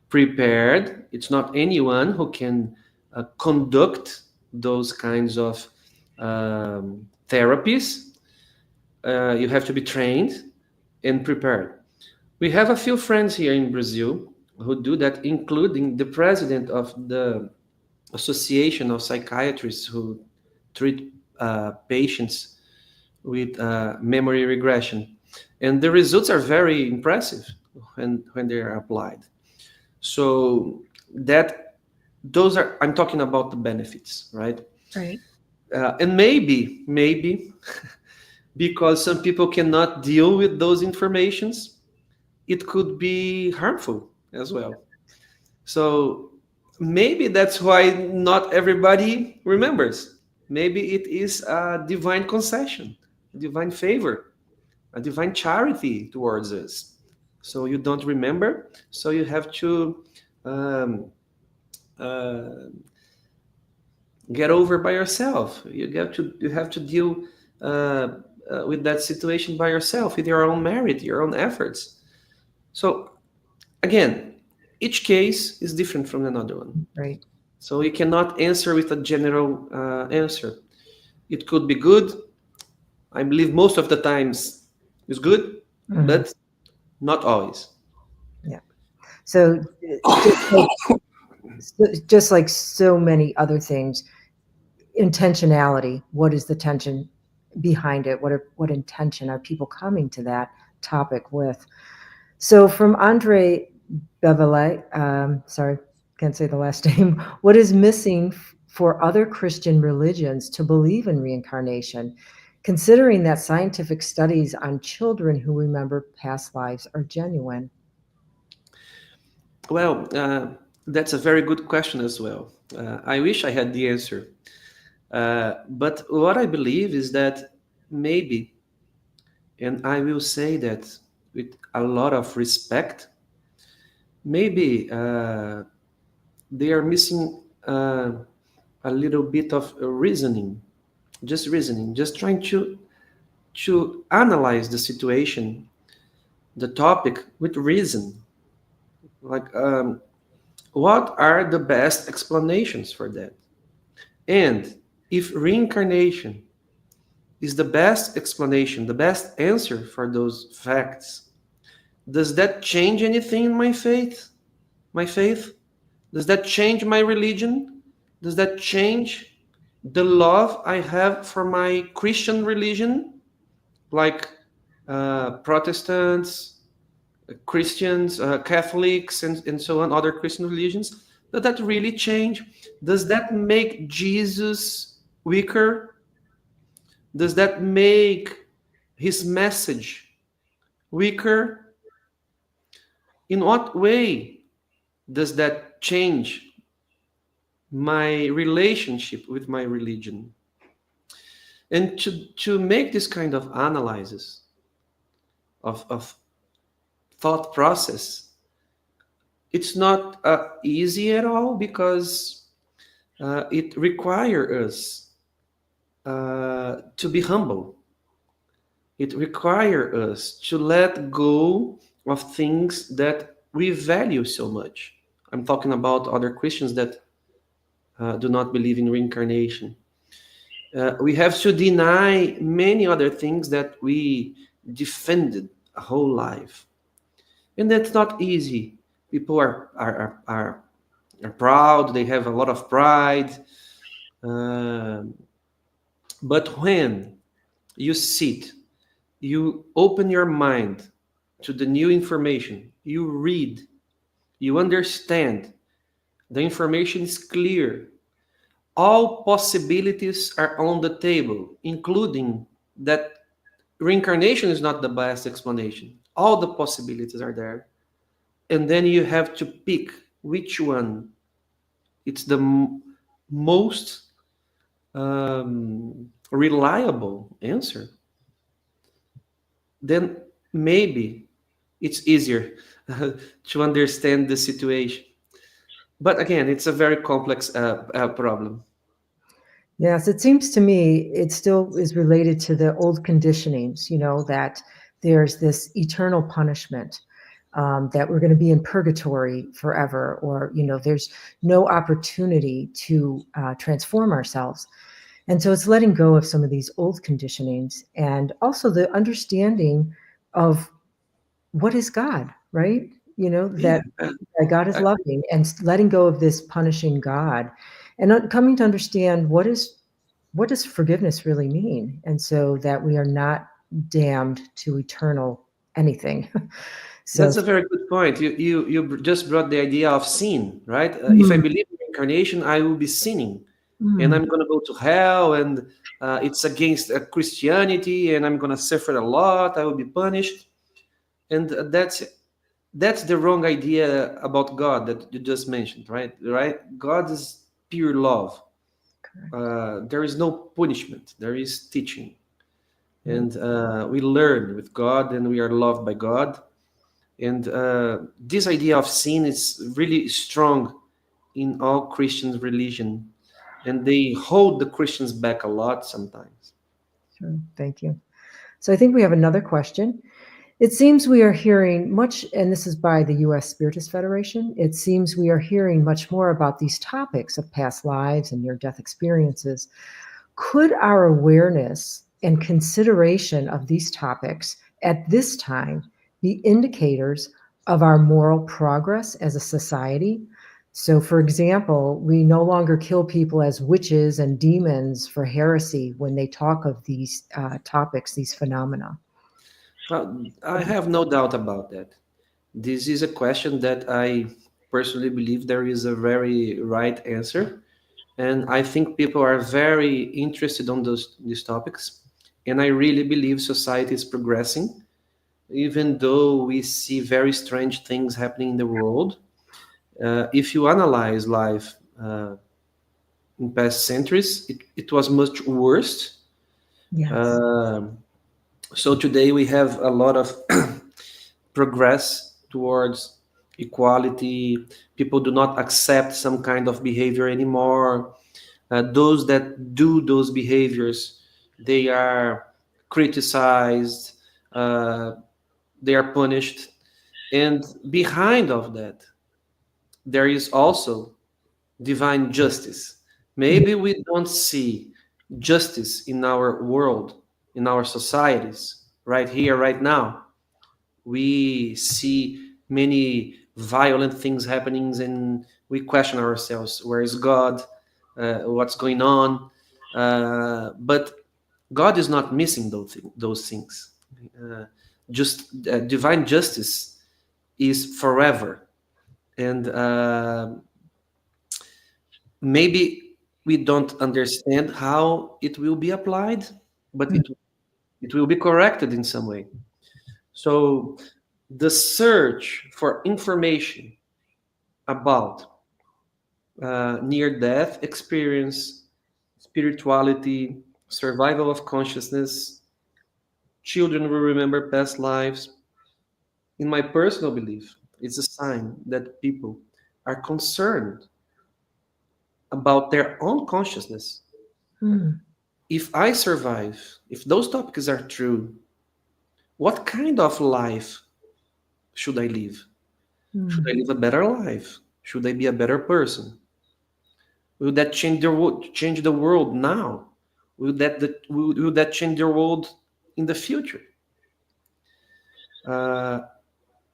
prepared. It's not anyone who can conduct those kinds of therapies. You have to be trained and prepared. We have a few friends here in Brazil who do that, including the president of the Association of Psychiatrists who treat patients with memory regression. And the results are very impressive when they are applied. So that those are, I'm talking about the benefits, right? Right. And maybe because some people cannot deal with those informations, it could be harmful as well. So maybe that's why not everybody remembers. Maybe it is a divine concession, a divine favor, a divine charity towards us. So you don't remember, so you have to um, uh, get over by yourself. You have to deal with that situation by yourself, with your own merit, your own efforts. So again, each case is different from another one. Right. So you cannot answer with a general answer. It could be good. I believe most of the times it's good, Mhm. but not always. Yeah. So just like so many other things, intentionality. What is the tension behind it? What intention are people coming to that topic with? So from Andre Bevelet, sorry, can't say the last name. What is missing for other Christian religions to believe in reincarnation, considering that scientific studies on children who remember past lives are genuine? Well, that's a very good question as well. I wish I had the answer. But what I believe is that maybe, and I will say that with a lot of respect, maybe they are missing a little bit of reasoning. just reasoning, just trying to analyze the situation, the topic with reason. Like, what are the best explanations for that? And if reincarnation is the best explanation, the best answer for those facts, does that change anything in my faith? My faith? Does that change my religion? Does that change the love I have for my Christian religion? Like Protestants, Christians, Catholics, and so on, other Christian religions? Does that really change? Does that make Jesus weaker? Does that make his message weaker? In what way does that change my relationship with my religion? And to make this kind of analysis of thought process, it's not easy at all because it requires us to be humble. It requires us to let go of things that we value so much. I'm talking about other Christians that do not believe in reincarnation. We have to deny many other things that we defended a whole life. And that's not easy. People are proud, they have a lot of pride. Um but when you sit, you open your mind to the new information, you read, you understand, the information is clear. All possibilities are on the table, including that reincarnation is not the best explanation. All the possibilities are there. And then you have to pick which one it's the most reliable answer. Then maybe it's easier to understand the situation. But again, it's a very complex problem. Yes, it seems to me it still is related to the old conditionings, that there's this eternal punishment, that we're going to be in purgatory forever, or, there's no opportunity to transform ourselves. And so it's letting go of some of these old conditionings and also the understanding of what is God, right? Yeah, That God is uh, loving, and letting go of this punishing God, and coming to understand what does forgiveness really mean, and so that we are not damned to eternal anything. So, that's a very good point. You just brought the idea of sin, right? If I mm, believe in reincarnation, I will be sinning, and mm, I'm going to go to hell, and it's against Christianity, and I'm going to suffer a lot. I will be punished, and that's the wrong idea about God that you just mentioned, right? Right? God is pure love. correct. There is no punishment. There is teaching, Yeah, and we learn with God, and we are loved by God. And this idea of sin is really strong in all Christian religion, and they hold the Christians back a lot sometimes. sure. Thank you. So I think we have another question. It seems we are hearing much, and this is by the U.S. Spiritist Federation. It seems we are hearing much more about these topics of past lives and near-death experiences. Could our awareness and consideration of these topics at this time be indicators of our moral progress as a society? So, for example, we no longer kill people as witches and demons for heresy when they talk of these topics, these phenomena. Well, I have no doubt about that. This is a question that I personally believe there is a very right answer, and I think people are very interested on these topics. And I really believe society is progressing, even though we see very strange things happening in the world. If you analyze life in past centuries, it was much worse. Yes. Um so today we have a lot of progress towards equality. People do not accept some kind of behavior anymore. Those that do those behaviors, they are criticized, uh, they are punished, and behind of that, there is also divine justice. Maybe we don't see justice in our world, in our societies, right here, right now. We see many violent things happening, and we question ourselves: where is God? What's going on? But God is not missing those things. Uh, just divine justice is forever, and maybe we don't understand how it will be applied, but it will be corrected in some way. So the search for information about near death experience, spirituality, survival of consciousness, children will remember past lives. In my personal belief, it's a sign that people are concerned about their own consciousness. Mm, If I survive, if those topics are true, what kind of life should I live? Should I mm, live a better life? Should I be a better person? Will that change the world now? Will that change the world in the future? Uh,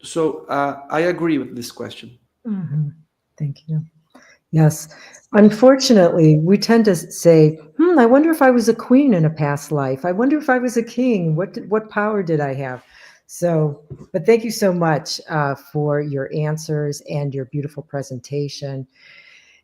so I agree with this question. mhm. Thank you. Yes. Unfortunately, we tend to say, I wonder if I was a queen in a past life. I wonder if I was a king. What power did I have? So, but thank you so much for your answers and your beautiful presentation.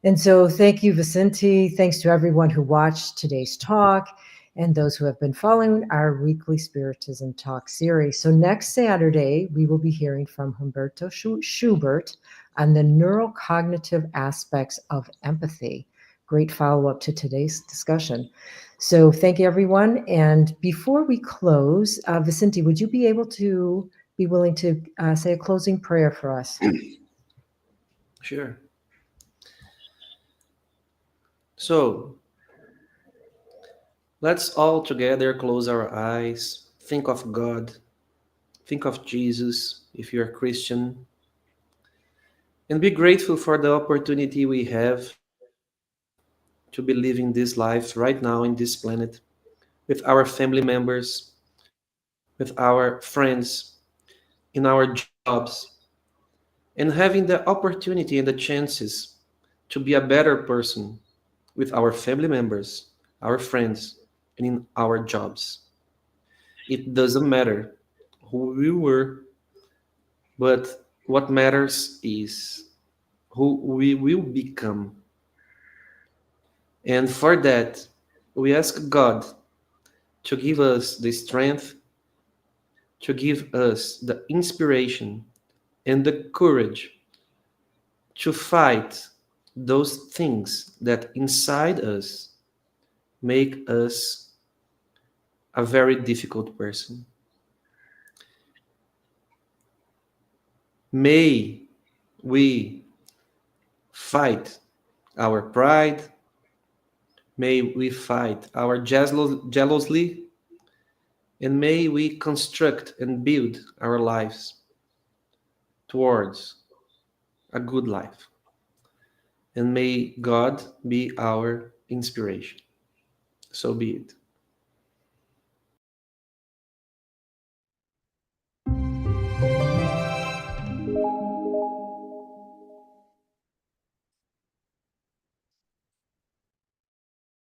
And so, thank you, Vicente. Thanks to everyone who watched today's talk and those who have been following our weekly Spiritism Talk series. So, next Saturday, we will be hearing from Humberto Schubert on the neurocognitive aspects of empathy. Great follow up to today's discussion. So, thank you, everyone. And before we close, Vicente, would you be willing to say a closing prayer for us? Sure. So let's all together close our eyes, think of God, think of Jesus if you're a Christian, and be grateful for the opportunity we have to be living this life right now in this planet with our family members, with our friends, in our jobs, and having the opportunity and the chances to be a better person with our family members, our friends, and in our jobs. It doesn't matter who we were, but what matters is who we will become. And for that, we ask God to give us the strength, to give us the inspiration and the courage to fight those things that inside us make us a very difficult person. May we fight our pride, may we fight our jealously, and may we construct and build our lives towards a good life. And may God be our inspiration. So be it.